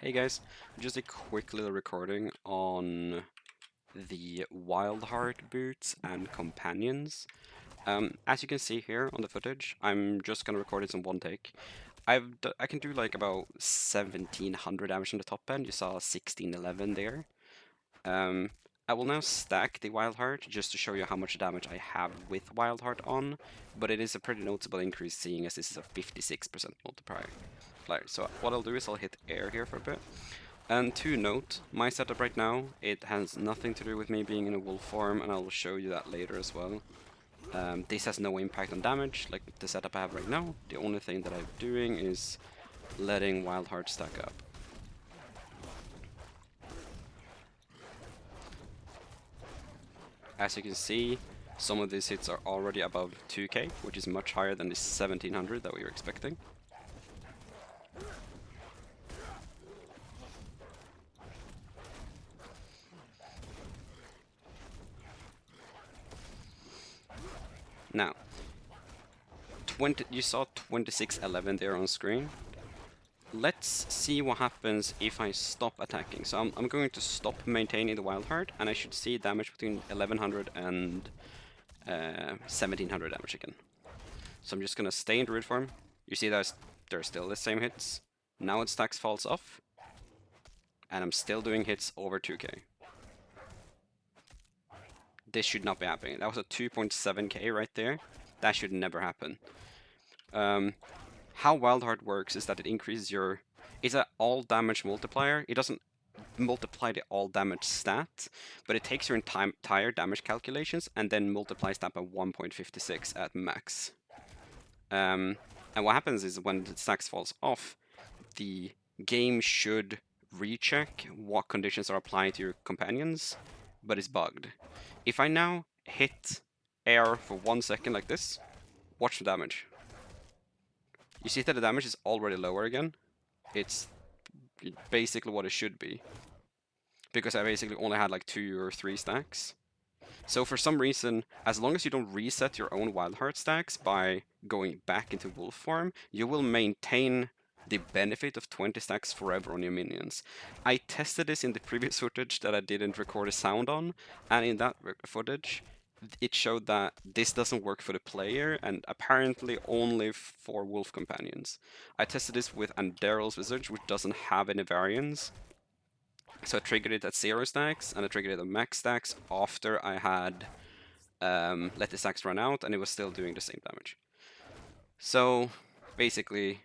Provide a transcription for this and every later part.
Hey guys, just a quick little recording on the Wildheart boots and companions. As you can see here on the footage, I'm just gonna record it in one take. I can do like about 1700 damage on the top end. You saw 1611 there. Um, I will now stack the Wildheart just to show you how much damage I have with Wildheart on, but it is a pretty noticeable increase seeing as this is a 56% multiplier. So what I'll do is I'll hit air here for a bit. And to note, my setup right now, it has nothing to do with me being in a wolf form, and I'll show you that later as well. This has no impact on damage, like the setup I have right now. The only thing that I'm doing is letting Wildheart stack up. As you can see, some of these hits are already above 2k, which is much higher than the 1700 that we were expecting. Now, you saw 2611 there on screen. Let's see what happens if I stop attacking. So I'm going to stop maintaining the Wildheart, and I should see damage between 1100 and 1700 damage again. So I'm just gonna stay in Druid form. You see that there's still the same hits. Now its stacks falls off, and I'm still doing hits over 2k. This should not be happening. That was a 2.7k right there. That should never happen. How Wildheart works is that it increases your... It's an all damage multiplier. It doesn't multiply the all damage stat, but it takes your entire damage calculations and then multiplies that by 1.56 at max. And what happens is when the stacks falls off, the game should recheck what conditions are applying to your companions, but it's bugged. If I now hit air for 1 second like this, watch the damage. You see that the damage is already lower again. It's basically what it should be, because I basically only had like 2 or 3 stacks. So for some reason, as long as you don't reset your own Wildheart stacks by going back into wolf form, you will maintain the benefit of 20 stacks forever on your minions. I tested this in the previous footage that I didn't record a sound on, and in that footage, it showed that this doesn't work for the player, and apparently only for wolf companions. I tested this with Anderyl's Visage, which doesn't have any variants. So I triggered it at 0 stacks, and I triggered it at max stacks after I had let the stacks run out, and it was still doing the same damage. So basically,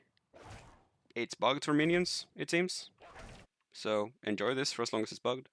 it's bugged for minions, it seems. So enjoy this for as long as it's bugged.